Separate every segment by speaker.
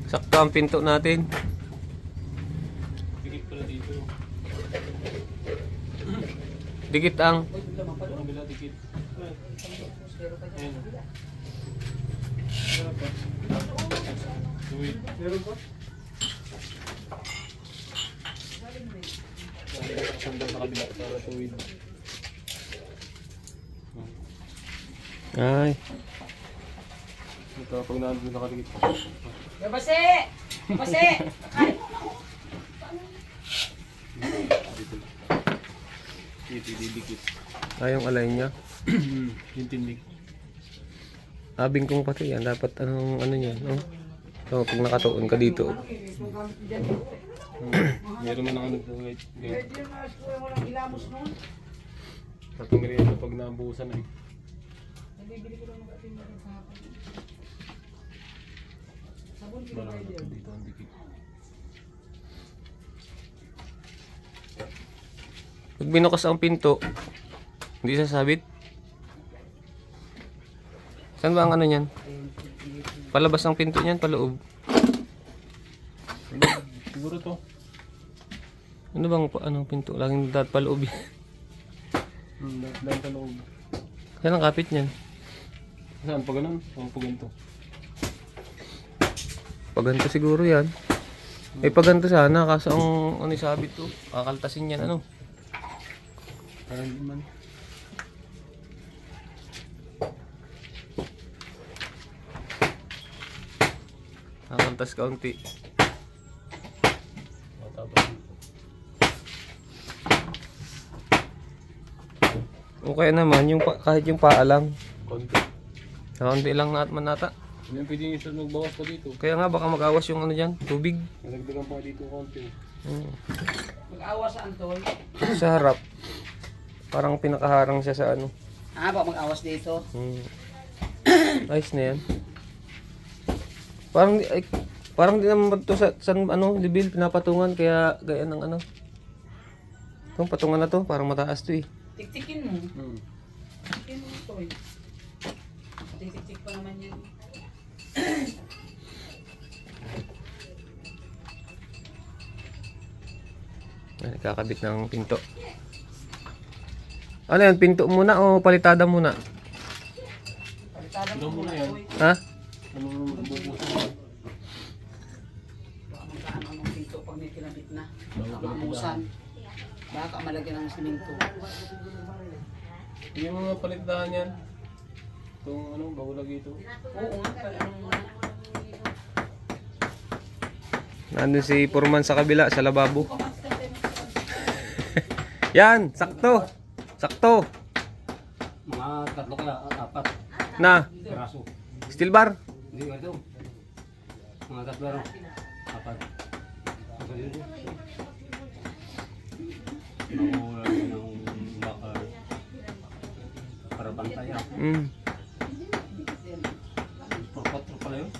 Speaker 1: Sakto ang pinto natin.
Speaker 2: Dikit pala dito.
Speaker 1: Dikit ang.
Speaker 2: Kabila dikit. Ayan. Tuwid. Meron pa? Sandal sa kabila para tuwid.
Speaker 1: Ay.
Speaker 2: Ito pag nandun nakadikit.
Speaker 3: Base! Base! Ay!
Speaker 2: Dito didikit.
Speaker 1: Ayong alay niya.
Speaker 2: Yung tindig.
Speaker 1: Abing kong pati yan. Dapat anong ano yan. No? So, pag nakatuon ka dito.
Speaker 2: Meron man ang ano po guys. Tatong merienda pag nabuhusan na eh. Marami dito ang dikit.
Speaker 1: Pag binukas ang pinto, hindi sasabit. Saan ba ang ano niyan? Palabas ang pinto niyan, paloob.
Speaker 2: Siguro to.
Speaker 1: Ano bang anong pinto? Laging dapat paloob yan.
Speaker 2: Dahil sa loob.
Speaker 1: Saan ang kapit niyan?
Speaker 2: Saan? Pag ganun? Pag ganito.
Speaker 1: Paganto siguro yan. May paganto sana, kaso ang ano isabit to. Kakaltasin yan ano.
Speaker 2: Parang hindi man.
Speaker 1: Kakaltas kaunti.
Speaker 2: Matapos dito.
Speaker 1: O kaya naman, yung kahit yung paa lang.
Speaker 2: Konti.
Speaker 1: Kaunti lang man nata.
Speaker 2: Hindi pwedeng isa magbawas pa dito.
Speaker 1: Kaya nga baka mag-awas yung ano dyan, tubig.
Speaker 2: Nagdagan pa dito konti.
Speaker 3: Mag-awas sa Antol.
Speaker 1: Sa harap. Parang pinakaharang siya sa ano.
Speaker 3: Ah, baka mag-awas dito.
Speaker 1: Ayos na yan. Parang di naman to sa ano, libil pinapatungan kaya gaya ng ano. Itong patungan na to, parang mataas to eh.
Speaker 3: Tiktikin mo. Tiktikin mo ito eh. Tiktik pa naman yan.
Speaker 1: Nakakabit ng pinto. Ano yan, pinto muna o palitada muna?
Speaker 3: Palitada
Speaker 2: Ano
Speaker 3: mo
Speaker 2: muna
Speaker 3: muna
Speaker 2: yan?
Speaker 3: ito eh.
Speaker 1: Ha?
Speaker 2: Ano bubusan?
Speaker 3: Baka magkaan ang pinto pag may kinabit na. Baka maamusan. Baka malagyan ng siminto.
Speaker 2: Yung mga palitdahan yan. Itong ano, bago lagi ito.
Speaker 3: Oo nga.
Speaker 1: Nandun si Purman sa kabila, sa lababo. Yan, sakto. Sakto.
Speaker 4: Mga tatlo kaya, apat.
Speaker 1: Na,
Speaker 4: Piraso.
Speaker 1: steel bar.
Speaker 4: Hindi ba ito? Mga tatlo lang. Apat. Ako yun. Nawala ng bakal. Para bantayan. Por 4 pala yun.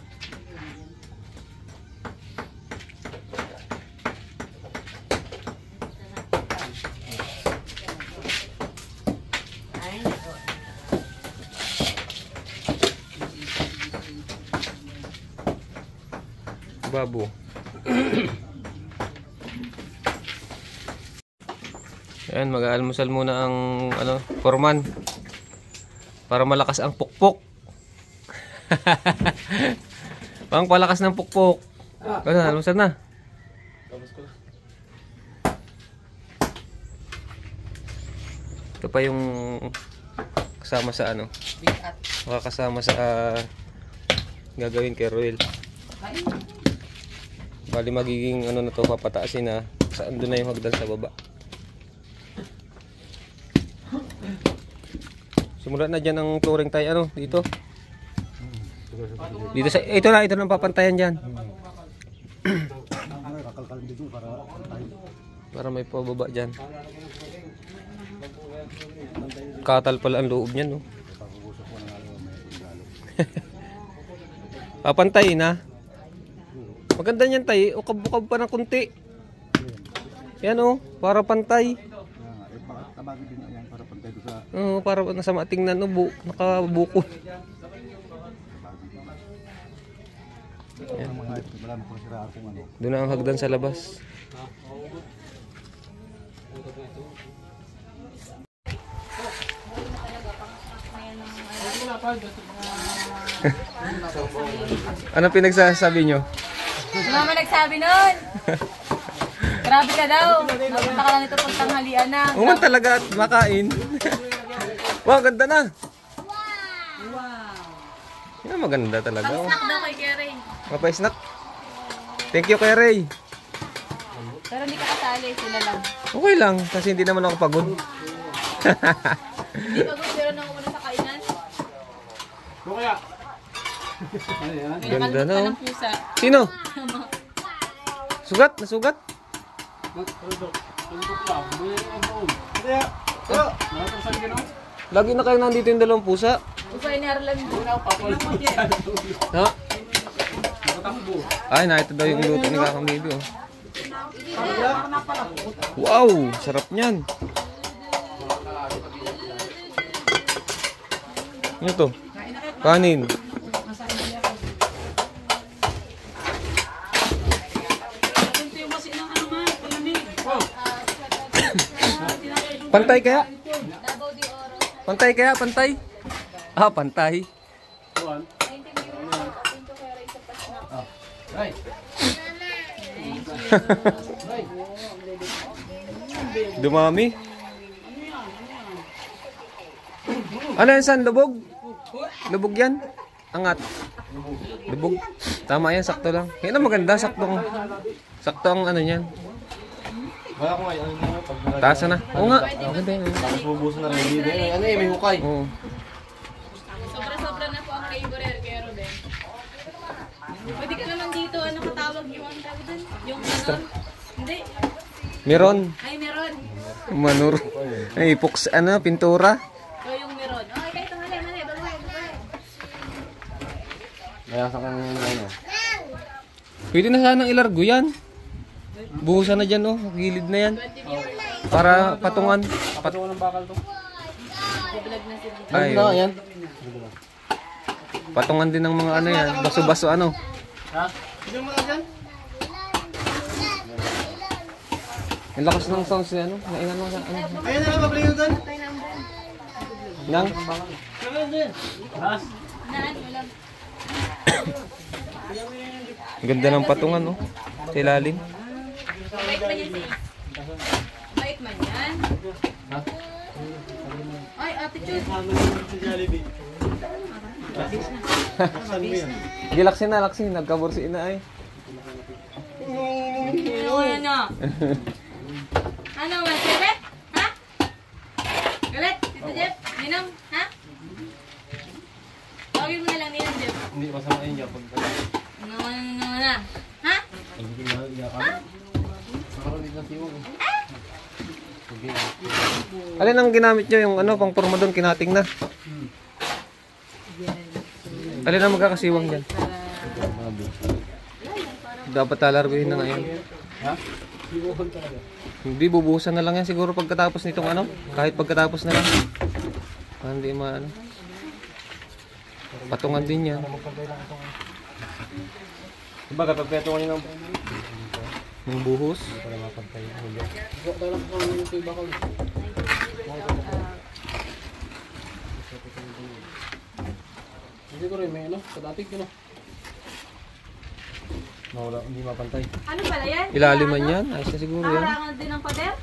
Speaker 1: Babo. Ayan, mag-aalmusal muna ang ano, Purman. Para malakas ang pukpok. Pang palakas ng pukpok. Ano, almusal na.
Speaker 2: Tapos ko.
Speaker 1: Ito pa yung kasama sa ano,
Speaker 3: Bigat.
Speaker 1: makakasama sa gagawin kay Roel. Bali magiging ano na to, papataasin na saan doon na yung hagdan sa baba. Simula na dyan ang flooring tayo ano, dito. Dito sa, ito na ang papantayan dyan. Para may pababa dyan. Katal pala ang loob niyan, no. Papantayin na. Maganda niyan tay, ukab-ukab pa ng kunti. Yan oh, para pantay.
Speaker 4: Tabagin din yan para pantay.
Speaker 1: Oo, para nasa matingnan no, nakabuko. Ayan. Doon na ang hagdan sa labas. Ano pinagsasabi nyo?
Speaker 5: Mama nagsabi nun. Grabe ka daw. Napunta ka lang ito pag tanghalian na.
Speaker 1: Uman talaga at makain. Wow, ganda na.
Speaker 5: Wow.
Speaker 1: Yan, maganda talaga. Oh.
Speaker 5: Snack daw kay Kerry.
Speaker 1: Mapa-snack. Thank you, kay Ray.
Speaker 5: Pero hindi ka kasali, sila lang.
Speaker 1: Okay lang, kasi hindi naman ako pagod.
Speaker 5: Hindi pagod, pero nang umuna sa kainan.
Speaker 2: Ano kaya?
Speaker 1: Ganda na,
Speaker 5: Ka
Speaker 1: oh.
Speaker 5: ng pusa.
Speaker 1: Sino? Sugat? Nasugat? Lagi na kayo nandito yung dalawang pusa.
Speaker 5: Usay ni Arlan.
Speaker 1: Ha? Ay, na ito daw yung luto ni Kakang Baby, oh. Wow, sarap niyan. Ano to? Kanin. Pantay kaya? Pantay kaya? Pantay? Ah, pantay.
Speaker 2: Right.
Speaker 1: Dumami. Ano yan, San? Lubog? Lubog yan? Angat. Lubog. Tama yan, sakto lang. Yan ang maganda, sakto ang ano yan.
Speaker 2: Wala ko ngayon.
Speaker 1: Tasa na. Oo nga. Maganda yan.
Speaker 2: Tapos bubusan na rin yung video. Ano eh, may hukay.
Speaker 1: Oo.
Speaker 5: Sobra-sobra na po ang favorite kay Ruben. Pwede ka naman dito, ano katawag yung ang tawag dun? Yung meron? Hindi.
Speaker 1: Meron.
Speaker 5: Ay, meron.
Speaker 1: Manur. Ay, puks, ano, pintura.
Speaker 5: O yung meron. Okay, kahit ang mali. Babay.
Speaker 2: Mayasan ka ng ano.
Speaker 1: Pwede na sanang ilargo yan. Buhusan na dyan, oh. Gilid na yan. Para patungan.
Speaker 2: Patungan ng bakal to.
Speaker 5: Vlog na si
Speaker 1: Ay,
Speaker 2: Ano yan?
Speaker 1: patungan din ng mga ano yan. Baso-baso ano.
Speaker 2: Ha? Hindi mo na dyan?
Speaker 1: Ang lakas ng sounds niya, ano. Naingan mo sa ano.
Speaker 2: Ayun na lang, mabalik yun doon.
Speaker 1: Nang?
Speaker 2: Has?
Speaker 5: Naan, wala.
Speaker 1: Ganda ng patungan, oh. Sa ilalim.
Speaker 5: Bait man yan si Bait man yan.
Speaker 2: Ha?
Speaker 5: Ay, ate Chus.
Speaker 2: Si Jollibee. Saan mo yan?
Speaker 1: Gilaksi na, laksi. Nagkabursi na ay.
Speaker 5: Ano? Ano nga, Jeff? Ha? Galit? Tito Jeff? Ninang? Ha? Tawagin mo na lang Ninang, Jeff.
Speaker 2: Hindi, masama yun dyan.
Speaker 5: Ano na? Ha?
Speaker 2: Hindi ko iyakan. Nakaroon din ng tiwag.
Speaker 1: Alin ang ginamit nyo? Yung ano, pang forma doon, kinating na. Alin ang magkakasiwang dyan? Dapat talarguhin na ngayon.
Speaker 2: Ha?
Speaker 1: Hindi, bubuhusan na lang yan siguro pagkatapos nitong ano. Kahit pagkatapos na lang. Hindi maano. Patungan din yan.
Speaker 2: Diba kapag peto nyo ng...
Speaker 1: Yung buhos.
Speaker 2: Para mapantay. Tayo lang po yung ito yung bakal. Hindi ko rin may ano, sa dating yun. Mawala, hindi mapantay.
Speaker 5: Ano pala yan?
Speaker 1: Ilaliman yan. Ayos na siguro yan.
Speaker 5: Nakarangan din ng pader?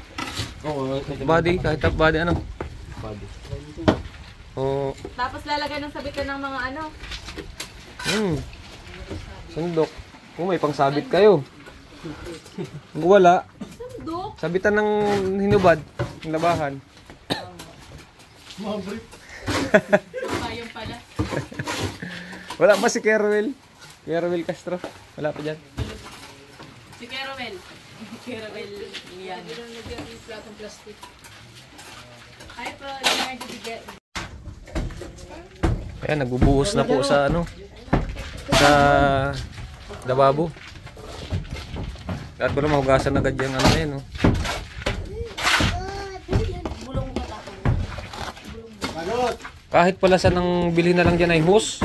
Speaker 2: Oo,
Speaker 1: Body, kahit top body ano.
Speaker 2: body.
Speaker 1: Oo.
Speaker 5: Tapos lalagay ng sabitan ng mga ano?
Speaker 1: Sundok. Kung may pangsabit kayo. Kung wala,
Speaker 5: Sandok?
Speaker 1: sabitan ng hinubad, ng labahan.
Speaker 2: Mabrik.
Speaker 5: Ayun pala.
Speaker 1: Wala pa si Kerwel. Kerwel Castro. Wala pa dyan.
Speaker 5: Si Caramel. Caramel. Yan. Yung platong plastic. Ay, pero learn to get.
Speaker 1: Ayan, nagbubuhos na po sa ano. Sa lababo. At ko na mahugasan agad yung ano na yun, oh. Kahit pala sa nang bilhin na lang dyan ay hose.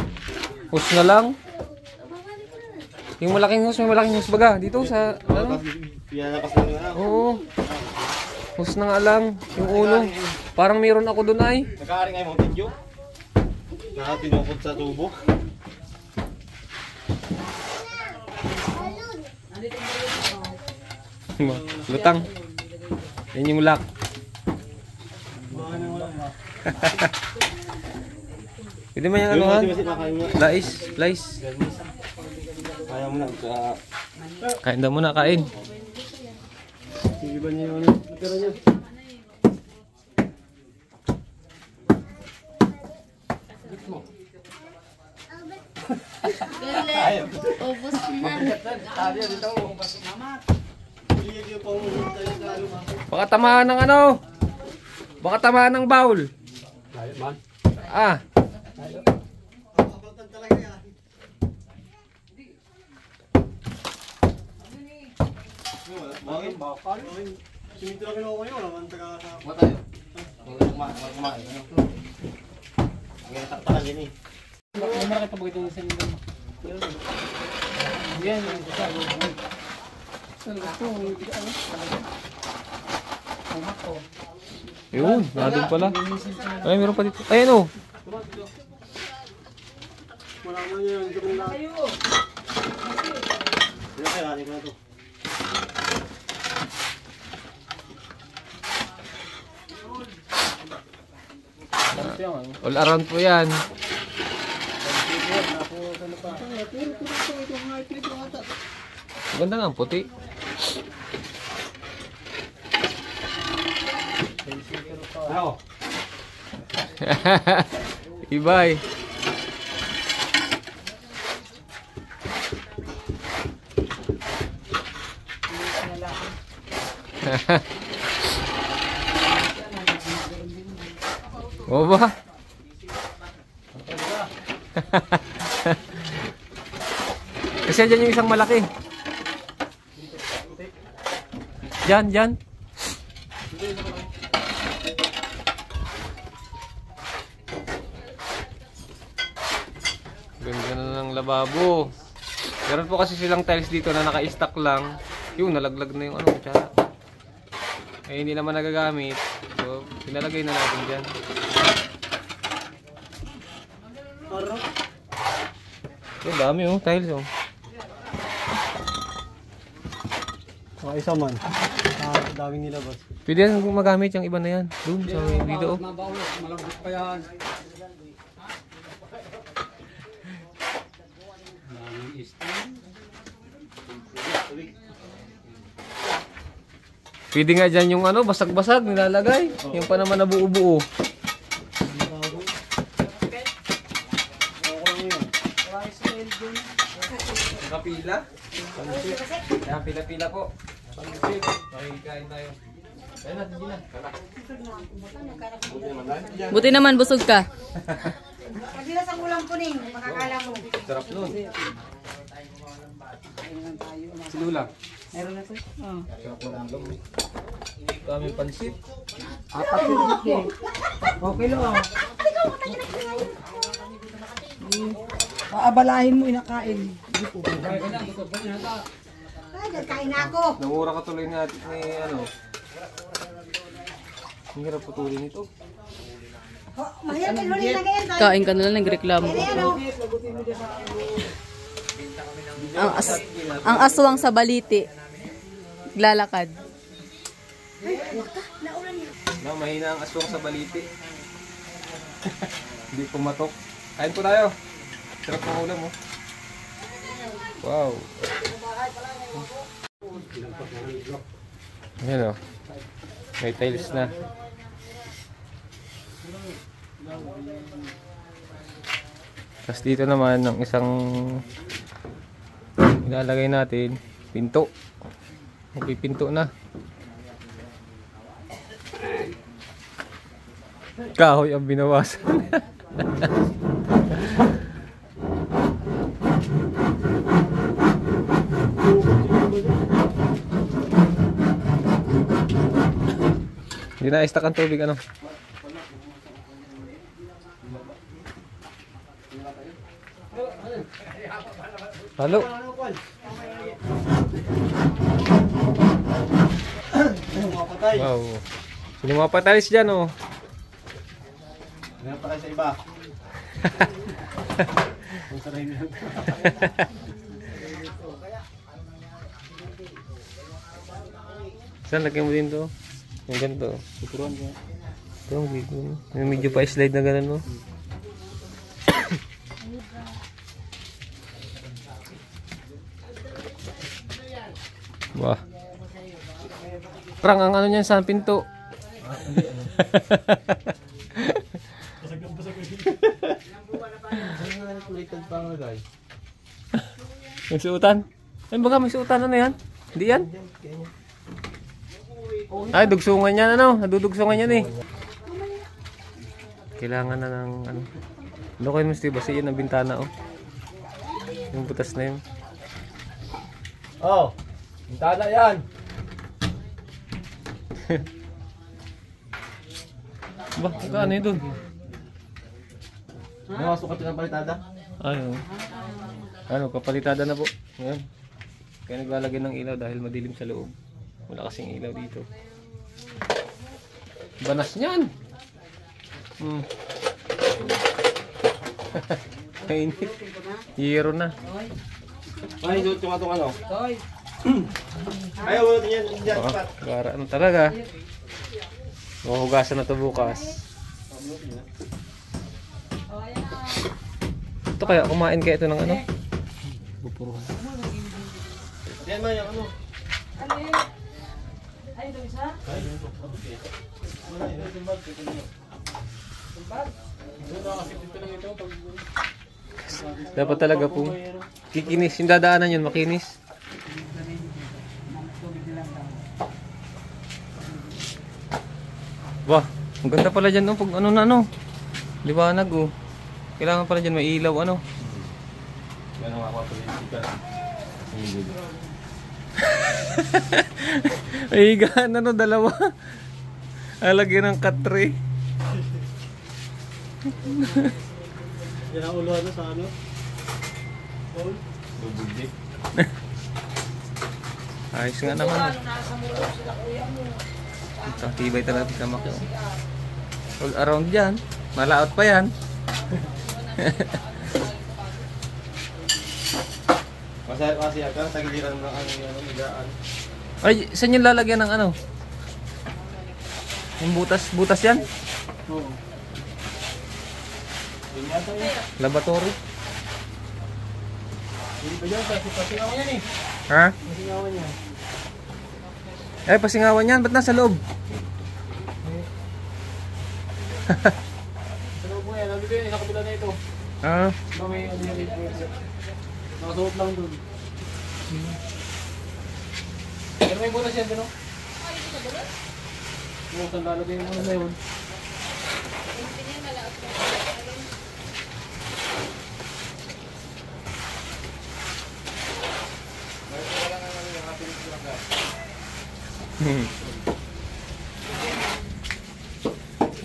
Speaker 1: Hose na lang. Yung malaking hose, may malaking hose baga. Dito sa, ano? Oo. Hose na nga lang. Yung ulo. Parang mayroon ako doon ay.
Speaker 2: Nag-aaring ay Mountain Dew. Nakatinukod sa tubo.
Speaker 1: Lutang. Yan yung lock. Pwede mo yung anuhan? Lice.
Speaker 2: Kaya mo na.
Speaker 1: Kain daw muna, kain.
Speaker 2: Sige ba niya yung tira niya?
Speaker 5: Galing. Ubus na.
Speaker 1: Baka tamaan ng ano? Baka tamaan ng bowl. Ah.
Speaker 2: Bakit? Bakal? Simito lang kinuha ko yun. Naman taga...
Speaker 4: What tayo?
Speaker 2: Kumain. Ngayon taktakan din eh.
Speaker 4: May marami pa ba ito sa inyo? Yan, yung isa.
Speaker 1: Yun, nandun pala. Ay, meron pa dito. Ayan o.
Speaker 2: Wala na niya yung gawin lahat. Hindi kaya natin ko na ito.
Speaker 1: All around po yan. Ganda nga ang puti.
Speaker 2: Ano?
Speaker 1: Ibay. O ba? Kasi dyan yung isang malaki. Dyan. Ganda na ng lababo. Meron po kasi silang tiles dito na naka-stack lang. Yun, nalaglag na yung ano, kutsara. Eh, hindi naman nagagamit. So, pinalagay na natin dyan. Yung dami oh, tiles oh.
Speaker 2: Mga isa man. Daming nilabas.
Speaker 1: Pwede yan magamit yung iba na yan. Doon sa dito oh.
Speaker 4: Malambot pa yan.
Speaker 1: Pwede nga dyan yung ano, basag-basag, nilalagay. Yung pa naman nabuo-buo. Kapila? Yan, pila-pila po. Makikain tayo. Ayun natin din na.
Speaker 5: Buti naman busog ka.
Speaker 3: Pagila sa ulang kuning, makakala mo.
Speaker 1: Sarap nun. Si Lula.
Speaker 3: Meron na to? Oo.
Speaker 1: Kami pansit.
Speaker 3: Apat yung dito. Okay lang. Paabalahin mo inakain. Ay, nagkain na ako.
Speaker 1: Namura ka tuloy natin ni ano. Ang hirap putulin ito.
Speaker 3: Mahirap yung huli na ganyan.
Speaker 5: Kain ka na lang, nagreklamo. Ang aswang sa baliti. Lalakad.
Speaker 1: No, mahina ang aswang sa baliti. Hindi pumatok. Kain po tayo. Sarap ng ulam oh. Wow. Ayan oh. May tiles na. Tapos dito naman ang isang ilalagay natin pinto. Magpipinto na. Kahoy ang binawasan. Hindi na istak ang tubig ano. Halo. Wow. Sino mga patalis dyan, oh?
Speaker 2: Meron pa kayo sa iba. Kung sarayin nyo.
Speaker 1: Saan lagyan mo din to? Yung ganito.
Speaker 2: Tuturuan ko.
Speaker 1: Ito, yung medyo pa slide na gano'n, no? Wah. Prang, ang ano niyan sa pinto. May suotan? Ay, baga may suotan. Ano yan? Hindi yan? Ay, dugsungan yan, ano? Nadudugsungan yan, eh. Kailangan na ng, ano. Ano kayo, Mr. Basi yun ang bintana, oh. Yung butas na yun.
Speaker 2: Oh, bintana yan.
Speaker 1: Ba, ano yun dun?
Speaker 2: May mga sukat ng palitada.
Speaker 1: Ay, oh. Ano, kapalitada na po. Ayan. Kaya naglalagay ng ilaw dahil madilim sa loob. Wala kasing ilaw dito. Banas niyan! Kainit. Hero na.
Speaker 2: Ay, doon yung atong ano.
Speaker 3: Toy.
Speaker 2: Ayaw, wala din yan. Diyan,
Speaker 1: Oh,
Speaker 2: pat.
Speaker 1: gara ano talaga. Mahugasan na to bukas. Ito kaya, kumain kaya ito ng ano? Bupuruhan.
Speaker 2: Yan man yung ano.
Speaker 3: Ay, ito isa?
Speaker 1: Dapat talaga po. Kikinis. Yung dadaanan yun, makinis. Wah, ang ganda pala dyan, no? Pag ano na, no? Liwanag, oh. Kailangan pala dyan may ilaw, ano?
Speaker 2: Yan ang makapapolitika.
Speaker 1: Ay, higaan, ano? Dalawa. Alagyan ng katre.
Speaker 2: Yan ang ulo ano sa ano? Paul? Bubugdik.
Speaker 1: Ayos nga naman. Ito, tibay talaga pagkamak yun. All around dyan. Malaot pa yan.
Speaker 2: Kasi agad, tagiliran ng ano yung higaan.
Speaker 1: Ay, saan yung lalagyan ng ano? Yung butas, butas yan?
Speaker 2: Oo. Yun yata yun.
Speaker 1: Laboratory?
Speaker 2: Hindi pa dyan, kasi pasingawan yan eh.
Speaker 1: Ha?
Speaker 2: Pasingawan yan.
Speaker 1: Ay, pasingawan yan. Ba't nasa loob?
Speaker 2: Sa loob mo yan, nandito yun, nakabila na ito.
Speaker 1: Ah,
Speaker 2: Ba may ano yan dito. Nakasuot lang dun. Pero may butas yan, ano? Oo, saan lalagay yung ano na yun?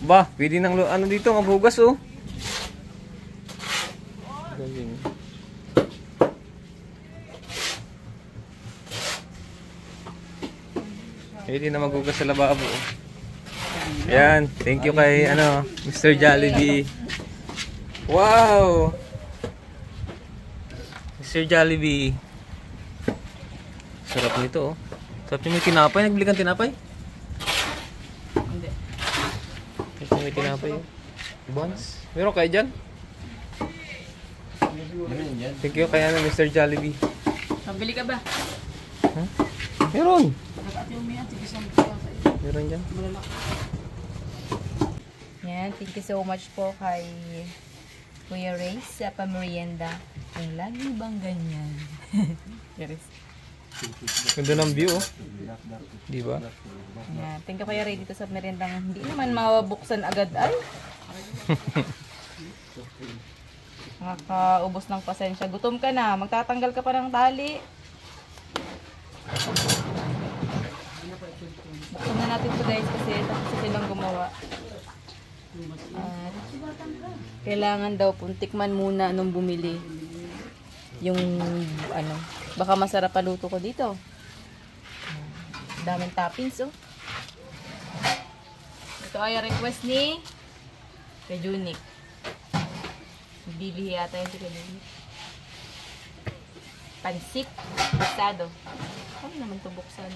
Speaker 1: ba, pwede nang ano dito, maghugas, oh. Galing. Pwede na maghugas sa lababo, oh. Yan, thank you kay ano, Mr. Jollibee. Wow! Mr. Jollibee. Sarap nito, oh. Sarap yung may tinapay. Nagbili kang tinapay?
Speaker 3: Hindi.
Speaker 1: Ito may tinapay, oh. Buns. Meron kayo dyan? Thank you kay ano, Mr. Jollibee.
Speaker 5: Pabili ka ba?
Speaker 1: Huh? Meron.
Speaker 3: Nakati umiyan, sige sa mga sa'yo.
Speaker 1: Meron dyan.
Speaker 3: Malalaki.
Speaker 5: Yan, thank you so much po kay Kuya Ray sa pamerienda. Ay, lagi bang ganyan? Yes.
Speaker 1: Ganda ng view, oh. Di ba?
Speaker 5: Yan, thank you Kuya Ray dito sa meriendang hindi naman mabuksan agad ay. Nakakaubos ng pasensya. Gutom ka na, magtatanggal ka pa ng tali. Buksan na natin ito guys kasi tapos silang gumawa. At kailangan daw puntikman muna nung bumili. Yung ano, baka masarap paluto ko dito. Daming toppings oh. Ito ay request ni Kajunik. Bibili yata yung si Kajunik. Pansit, bastado. Ano naman ito buksan?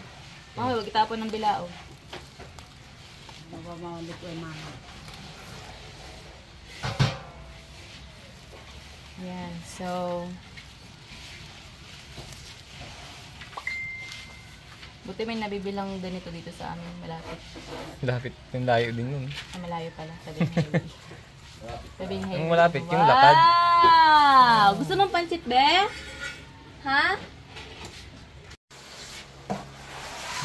Speaker 5: Huwag itapon ng bilao.
Speaker 3: Mababalik ko yung mama.
Speaker 5: Yan, so buti may nabibilang ganito dito sa amin malapit.
Speaker 1: Lapit. Yung layo din yun.
Speaker 5: Malayo pala, sabi ng highway. Sabi ng highway.
Speaker 1: Yung malapit, yung lakad.
Speaker 5: Wow! Gusto mong pancit, be? Ha?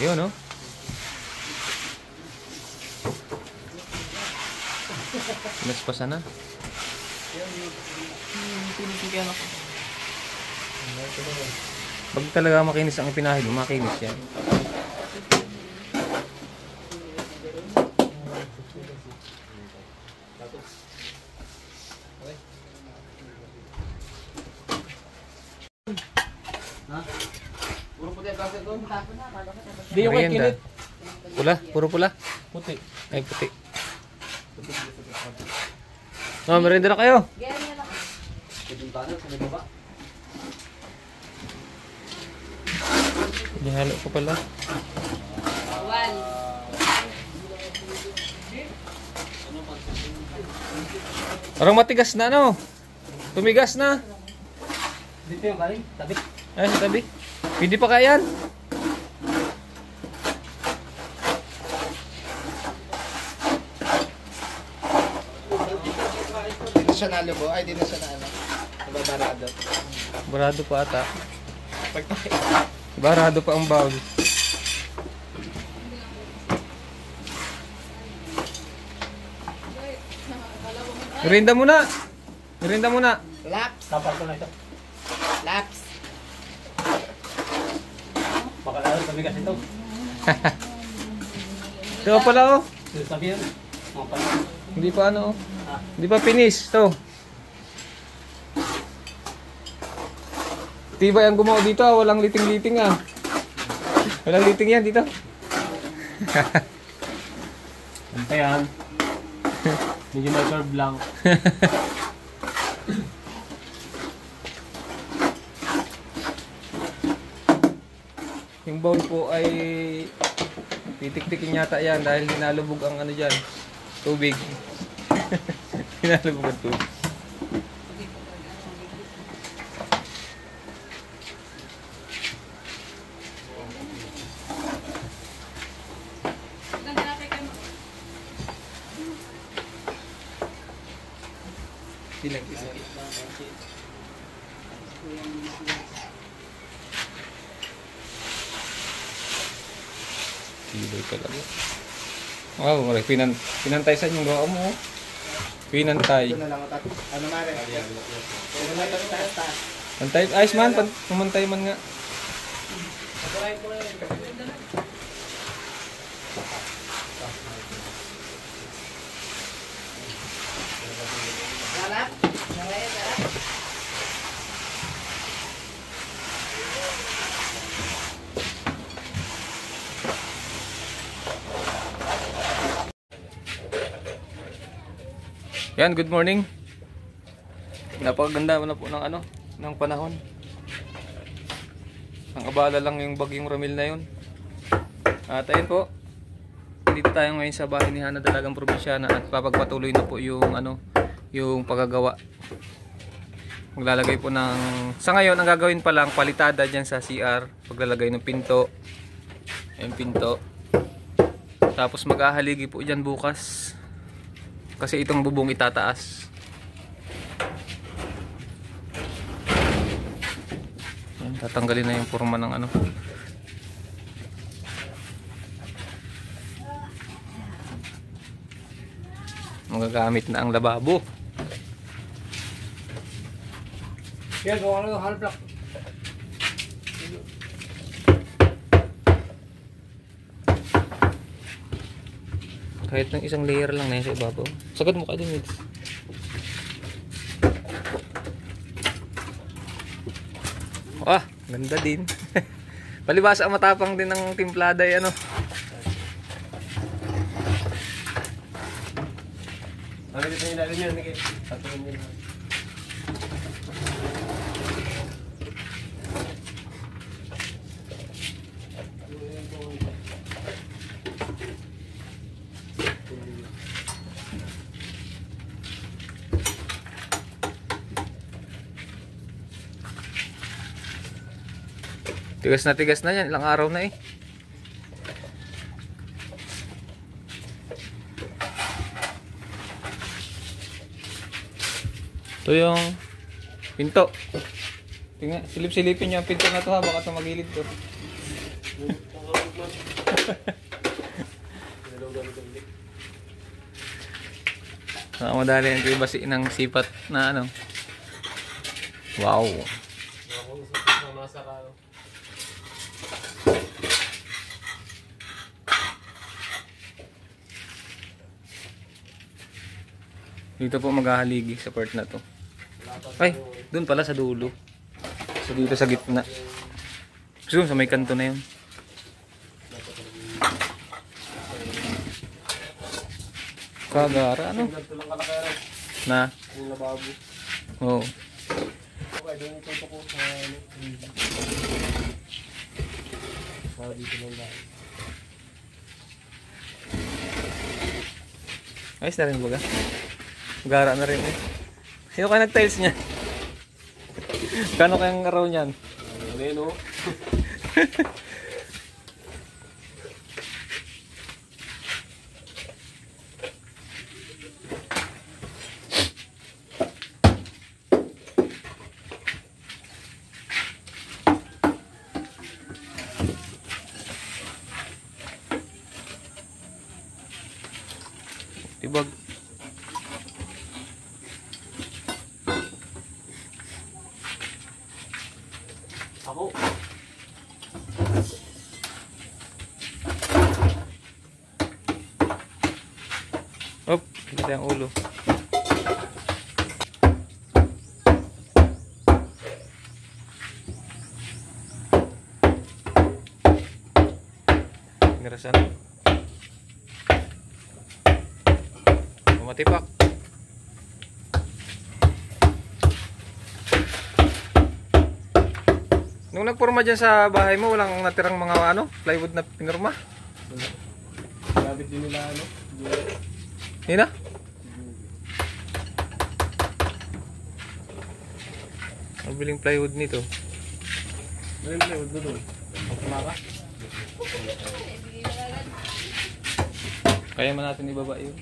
Speaker 1: Yun, no? Naspasan na.
Speaker 5: Pinisigyan ako.
Speaker 1: Pag talaga makinis ang ipinahid mo, makinis yan.
Speaker 2: Hindi yung kay
Speaker 1: Merienda.
Speaker 2: Kinit.
Speaker 1: Pula, puro pula.
Speaker 2: Puti.
Speaker 1: Ay, puti. No, merienda na kayo. Ihalo ko pala.
Speaker 5: Bawal.
Speaker 1: Parang matigas na, no? Tumigas na.
Speaker 2: Dito yung kaling, tabi.
Speaker 1: Ay, sa tabi. Hindi pa kaya yan.
Speaker 6: Siya nalubo, ay di na siya na ano, nababarado.
Speaker 1: Barado pa ata. Barado pa ang bowl. Merinda muna. Merinda muna.
Speaker 6: Laps,
Speaker 2: Tapal ko na ito.
Speaker 6: laps.
Speaker 2: Baka lalo tumigas ito.
Speaker 1: Ito pala, oh.
Speaker 2: Sabi yun. Mga pala.
Speaker 1: Hindi pa ano, oh. Hindi pa finish. Ito. Tibay ang gumawa dito, ah. Walang liting-liting, ah. Walang liting yan dito.
Speaker 2: Ante yan. Medyo may serve lang.
Speaker 1: Yung bowl po ay titik-tikin yata yan dahil hinalubog ang ano dyan, tubig. Hinalubog ang tubig. Tibay talaga. Wow, pinantay sa yung gawa mo. Pinantay.
Speaker 6: Ito na lang tat. Ano mare? Ano na ito taas.
Speaker 1: Pantay, ayos man, pumantay man nga.
Speaker 6: Lalap. Nangayat lalap.
Speaker 1: Yan, good morning. Napakaganda na po ng ano, ng panahon. Ang abala lang yung bagyong Ramil na yun. At ayun po. Dito tayo ngayon sa bahay ni Hana Dalagang Probinsyana at papagpatuloy na po yung ano, yung paggagawa. Maglalagay po ng sa ngayon ang gagawin pa lang palitada diyan sa CR, paglalagay ng pinto. Ayun pinto. Tapos maghahaligi po diyan bukas. Kasi itong bubong itataas. Ayan, tatanggalin na yung forma ng ano. Magagamit na ang lababo.
Speaker 2: Yan, gawa na yung half block.
Speaker 1: Kahit ng isang layer lang na yun sa ibabaw. Sagad mo ka din, Mids. Ah, ganda din. Palibasa matapang din ng timplada ano.
Speaker 2: Ano dito yung ilalim yan? Tatuloy nyo.
Speaker 1: Tigas na yan. Ilang araw na eh. Ito yung pinto. Tingnan, silip-silipin niyo ang pinto na to ha. Baka tumagilid to. Madali ang kibasi ng sipat na ano. Wow. Dito po maghahaligi sa part na to. Ay, doon pala sa dulo. So dito sa gitna. So sa may kanto na yun. Kagara ano? Na?
Speaker 2: Yung lababo.
Speaker 1: Oo.
Speaker 2: Okay, doon ito ko sa ano. Dito lang dahil.
Speaker 1: Ayos na rin baga. Gara na rin eh. Sino kaya nag-tiles niya? Kano kayang araw niyan?
Speaker 2: Ano yun o?
Speaker 1: Tibag.
Speaker 2: Ako.
Speaker 1: Op, kita yung ulo. Ngerasan. Matipak. Nung nagporma dyan sa bahay mo, walang natirang mga ano, plywood na pinurma?
Speaker 2: Gamit din nila ano.
Speaker 1: Hindi na? Mabiling plywood nito.
Speaker 2: Ano yung plywood na doon? Kumaka?
Speaker 1: Kaya man natin ibaba yun.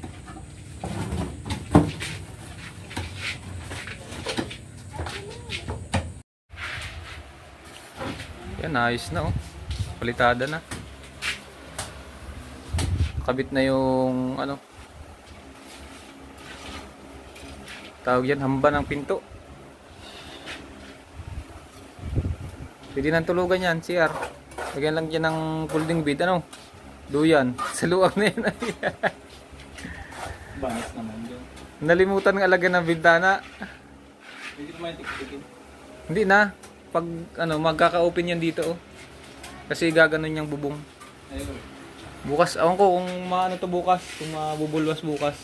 Speaker 1: Yan, ayos na oh. Palitada na. Kabit na yung ano. Tawag yan, hamba ng pinto. Pwede nang tulugan yan, CR. Lagyan lang dyan ng folding bed, ano? Duyan. Sa luwag na yan.
Speaker 6: Banas naman dyan.
Speaker 1: Nalimutan ng alagyan ng bintana.
Speaker 6: Hindi naman yung tik-tikin.
Speaker 1: Hindi na. Pag ano, magkaka-open yan dito oh. Kasi gaganon yung bubong.
Speaker 6: Ayun.
Speaker 1: Bukas, awan ko kung maano to bukas, kung mabubulwas bukas.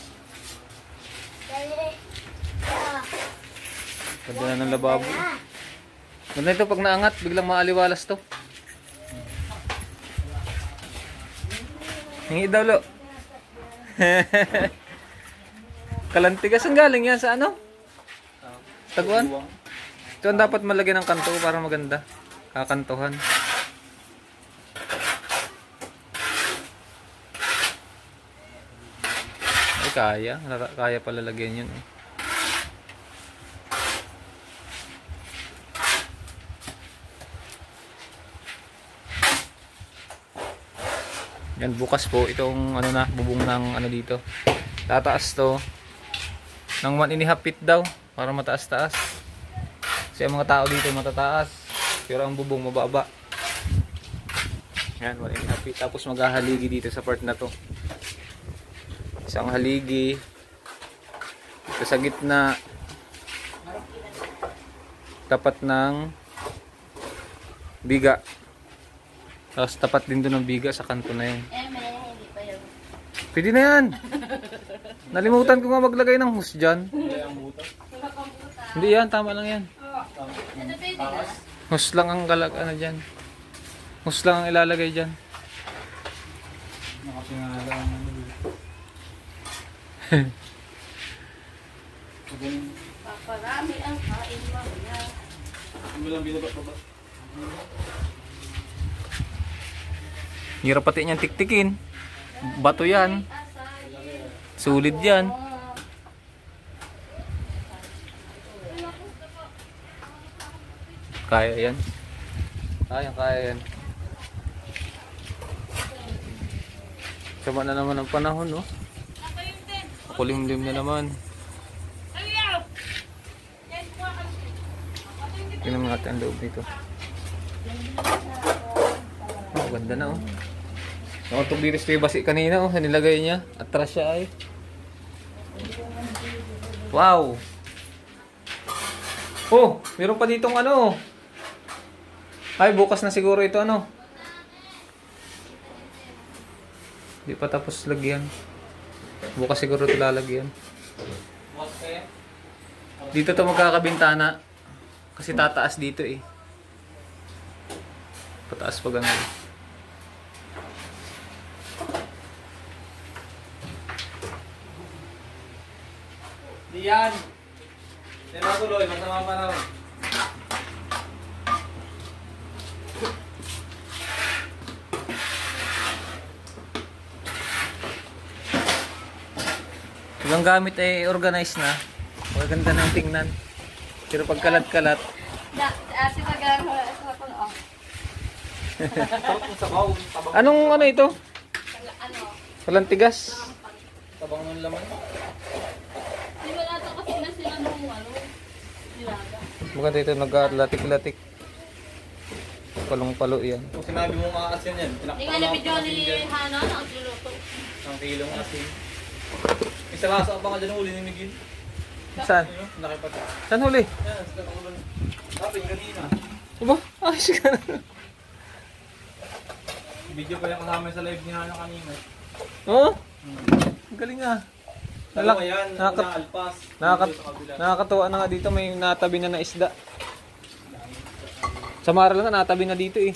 Speaker 1: Ganda na ng lababo. Ganda ito pag naangat, biglang maaliwalas to. Hingi daw lo. Kalantigas ang galing yan sa ano? Taguan? Ito ang dapat malagyan ng kanto para maganda. Kakantuhan. Ay kaya. Kaya pala lagyan yun. Yan bukas po itong ano na bubong ng ano dito. Tataas to ng 1.5 feet daw para mataas-taas. Kasi ang mga tao dito matataas pero ang bubong mababa. Yan 1.5 feet. Tapos maghahaligi dito sa part na to. Isang haligi ito sa gitna tapat ng Biga. Tapos tapat din doon ng biga sa kanto na yun.
Speaker 5: Hindi pa yun.
Speaker 1: Pwede na yan. Nalimutan ko nga maglagay ng hose dyan. Hindi yan, tama lang yan.
Speaker 5: Ano pwede na?
Speaker 1: Hose lang ang ano dyan. Hose lang ang ilalagay dyan.
Speaker 5: Paparami ang kain mamaya.
Speaker 2: Hindi mo lang binaba.
Speaker 1: Hirap pati niyang tiktikin. Bato yan. Sulit yan. Kaya yan. Kaya yan. Sama na naman ang panahon, no? Kulimlim na naman. Tingnan natin ang loob nito. Oh, ganda na, oh. Yung tubiris ko yung basi kanina, oh. Nilagay niya. Atras siya, ay. Wow! Oh, meron pa ditong ano. Ay, bukas na siguro ito, ano. Hindi pa tapos lagyan. Bukas siguro ito lalagyan. Dito to magkakabintana. Kasi tataas dito eh. Pataas pa ganun.
Speaker 2: Diyan. Yan ako, Loy. Masama pa na.
Speaker 1: Ibang gamit ay organized na. Maganda ng tingnan. Pero pag kalat-kalat.
Speaker 5: Ate magagawa sa pang
Speaker 1: Anong ano ito?
Speaker 5: ano?
Speaker 1: Walang tigas.
Speaker 2: Tabang ng laman.
Speaker 5: Di ba nato kasi na sila nung nilaga?
Speaker 1: Maganda ito, nag-latik-latik. Palong-palo yan.
Speaker 2: Kung sinabi mong aasin yan,
Speaker 5: Hindi nga na-video ni Hana na ang luluto.
Speaker 2: Isang kilong asin. Isa kaso ang baka dyan huli ni Miguel.
Speaker 1: Saan?
Speaker 2: Nakipag.
Speaker 1: Saan huli?
Speaker 2: Yan, sa takulon. Tapos kanina.
Speaker 1: Aba, ayos ka na.
Speaker 2: Video pa yung kasama sa live ni Hana kanina.
Speaker 1: Oo? Ang galing ah.
Speaker 2: Dalawa yan,
Speaker 1: Nakaka-
Speaker 2: una alpas.
Speaker 1: Nakakatuwa na nga dito, may natabi na isda. Sa Mara lang natabi na dito eh.